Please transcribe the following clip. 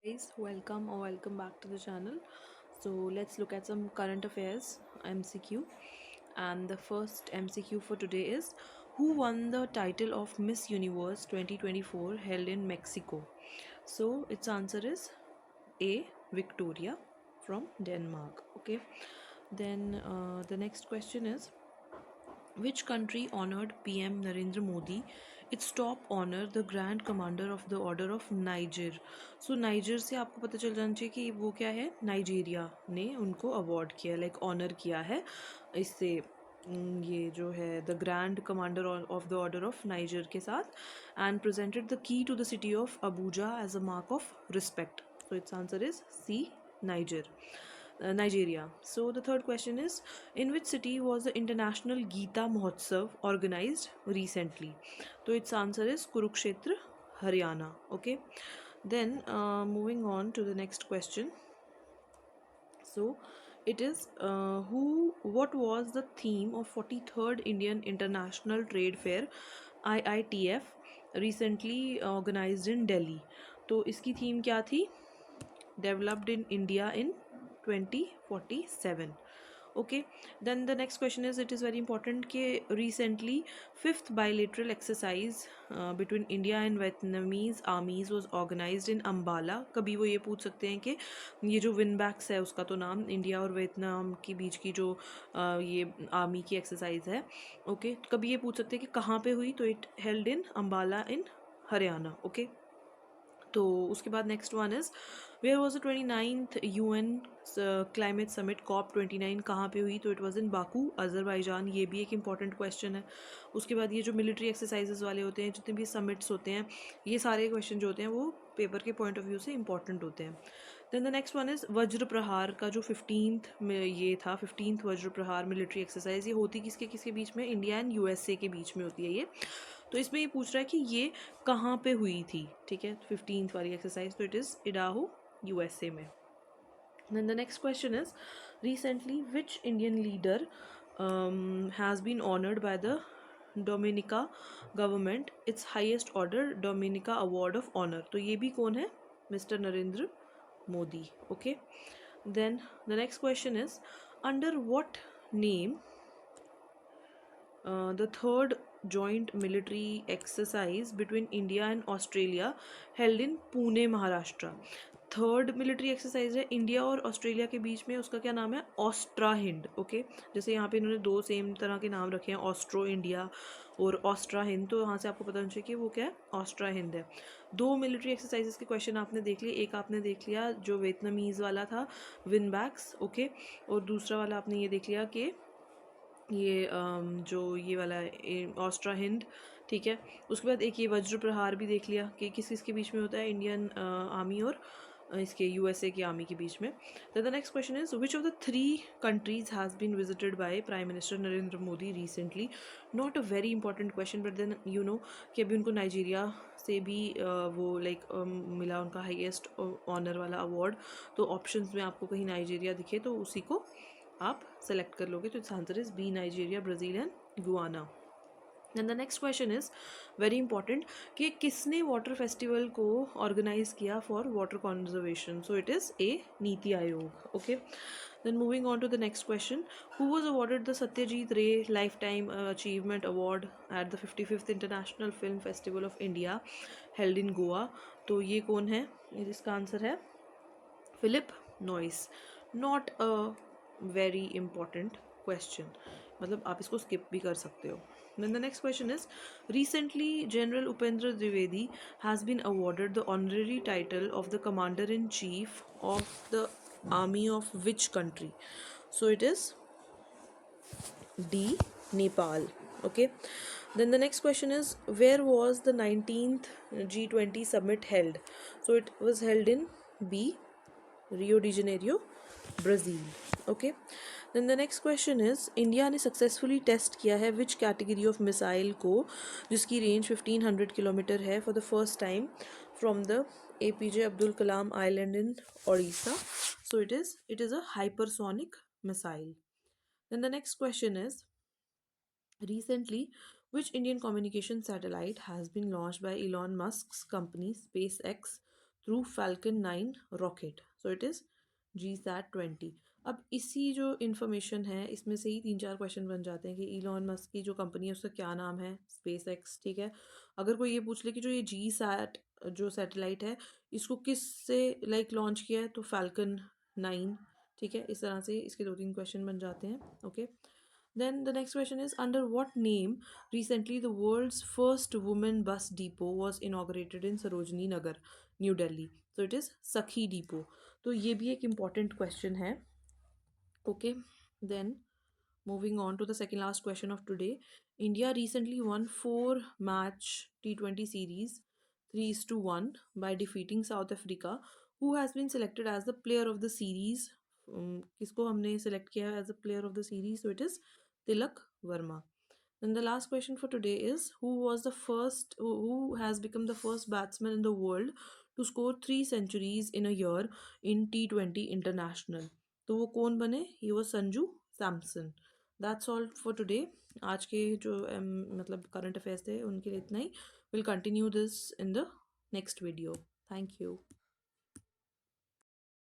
Guys, welcome back to the channel. So let's look at some current affairs MCQ. And the first MCQ for today is, who won the title of Miss Universe 2024 held in Mexico? So its answer is A. Victoria from Denmark. Okay. Then the next question is, which country honored PM Narendra Modi its top honor, the Grand Commander of the Order of Niger? So niger से आपको पता चल जाना चाहिए कि वो क्या है, नाइजीरिया ने उनको अवार्ड किया, लाइक ऑनर किया है इससे। ये जो है the grand commander of the order of Niger के साथ, and presented the key to the city of Abuja as a mark of respect. So its answer is C. Niger. Nigeria. So the third question is, in which city was the International Gita Mahotsav organized recently? So its answer is Kurukshetra, Haryana. Okay. Then moving on to the next question. So it is, what was the theme of 43rd Indian International Trade Fair IITF recently organized in Delhi? तो इसकी theme क्या थी? Developed in India in 2047. Okay, then the next question is, it is very important कि recently fifth bilateral exercise between India and Vietnamese armies was organized in Ambala. कभी वो ये पूछ सकते हैं कि ये जो विनबैक्स है उसका तो नाम इंडिया और वियतनाम के बीच की जो ये आर्मी की एक्सरसाइज है. ओके, कभी ये पूछ सकते हैं कि कहाँ पे हुई, तो it held in Ambala in Haryana. Okay, तो उसके बाद next one is, where was the 29th UN climate summit COP29 कहाँ पे हुई? तो it was in Baku, Azerbaijan. ये भी एक इंपॉर्टेंट क्वेश्चन है. उसके बाद ये जो मिलिट्री एक्सरसाइजेज वाले होते हैं, जितने भी समिट्स होते हैं, ये सारे क्वेश्चन जो होते हैं वो पेपर के पॉइंट ऑफ व्यू से इंपॉर्टेंट होते हैं. Then the next one is, Vajra Prahar का जो 15th में ये था, 15th वज्र प्रहार मिलिट्री एक्सरसाइज, ये होती किसके किसके बीच में? इंडिया एंड USA के बीच में होती है ये. तो इसमें ये पूछ रहा है कि ये कहाँ पे हुई थी. ठीक है, 15th वाली एक्सरसाइज, तो इट इज़ इडाहो, USA में. Then the next question is, recently which Indian leader has been honored by the Dominica government its highest order Dominica Award of Honor? तो ये भी कौन है? Mister Narendra Modi. Okay. Then the next question is, under what name the third joint military exercise between India and Australia held in Pune, Maharashtra? Third military exercise है India और Australia के बीच में, उसका क्या नाम है? ऑस्ट्रा हिंद. ओके, जैसे यहाँ पे इन्होंने दो सेम तरह के नाम रखे हैं, ऑस्ट्रो इंडिया और ऑस्ट्रा हिंद, तो यहाँ से आपको पता होना चाहिए कि वो क्या है, ऑस्ट्रा हिंद है. दो मिलिट्री एक्सरसाइजेस के क्वेश्चन आपने देख लिए. एक आपने देख लिया जो वियतनामीज़ वाला था, विनबैक्स. ओके, और दूसरा वाला आपने ये देख लिया कि ये जो ये वाला है ऑस्ट्रा हिंद. ठीक है, उसके बाद एक ये वज्र प्रहार भी देख लिया कि किस किस के बीच में होता है, इंडियन आर्मी और इसके USA की आर्मी के बीच में. The next question is, which of the 3 countries has been visited by prime minister Narendra Modi recently? Not a very important question, but then you know कि अभी उनको नाइजीरिया से भी वो लाइक मिला उनका हाईएस्ट ऑनर वाला अवार्ड. तो ऑप्शंस में आपको कहीं नाइजीरिया दिखे तो उसी को आप सेलेक्ट कर लोगे. तो it's answer is B, Nigeria, Brazil and Guyana. And the next question is very important कि किसने वाटर फेस्टिवल को ऑर्गेनाइज किया for water conservation? So it is A, Niti Aayog. Okay, then moving on to the next question, who was awarded the Satyajit Ray lifetime achievement award at the 55th international film festival of India held in Goa? तो ये कौन है? इसका answer है Philip Noyce. Not a very important question, मतलब आप इसको skip भी कर सकते हो. Then the next question is, recently General Upendra Dwivedi has been awarded the honorary title of the Commander-in-Chief of the Army of which country? So it is D, Nepal. Okay, then the next question is, where was the 19th G20 summit held? So it was held in B, Rio de Janeiro, Brazil. Okay, then the next question is, India ने successfully test किया है which category of missile को जिसकी range 1500 kilometre है for the first time from the APJ Abdul Kalam island in Odisha? So it is a hypersonic missile. Then the next question is, recently which Indian communication satellite has been launched by Elon Musk's company SpaceX through Falcon 9 rocket. So it is GSAT-20. अब इसी जो information है इसमें से ही तीन चार question बन जाते हैं कि इलॉन मस्क की जो कंपनी है उसका क्या नाम है, स्पेस एक्स, ठीक है। अगर कोई ये पूछ ले कि जो ये GSAT जो सैटेलाइट है इसको किस से लाइक लॉन्च किया है, तो फैल्कन 9, ठीक है। इस तरह से इसके दो तीन क्वेश्चन बन जाते हैं, okay. Then the next question is, under what name recently the world's first woman bus depot was inaugurated in Sarojini Nagar, New Delhi? So it is Sakhi Depot. तो ये भी एक important question है, okay. Then moving on to the second last question of today. India recently won 4-match T20 series 3-1 by defeating South Africa. Who has been selected as the player of the series? किसको हमने select किया as a player of the series? So it is Tilak Verma. Then the last question for today is, who has become the first batsman in the world to score 3 centuries in a year in T20 International? तो वो कौन बने? He was Sanju Samson. That's all for today. आज के जो मतलब current affairs थे उनके लिए इतना ही. We'll continue this in the next video. Thank you.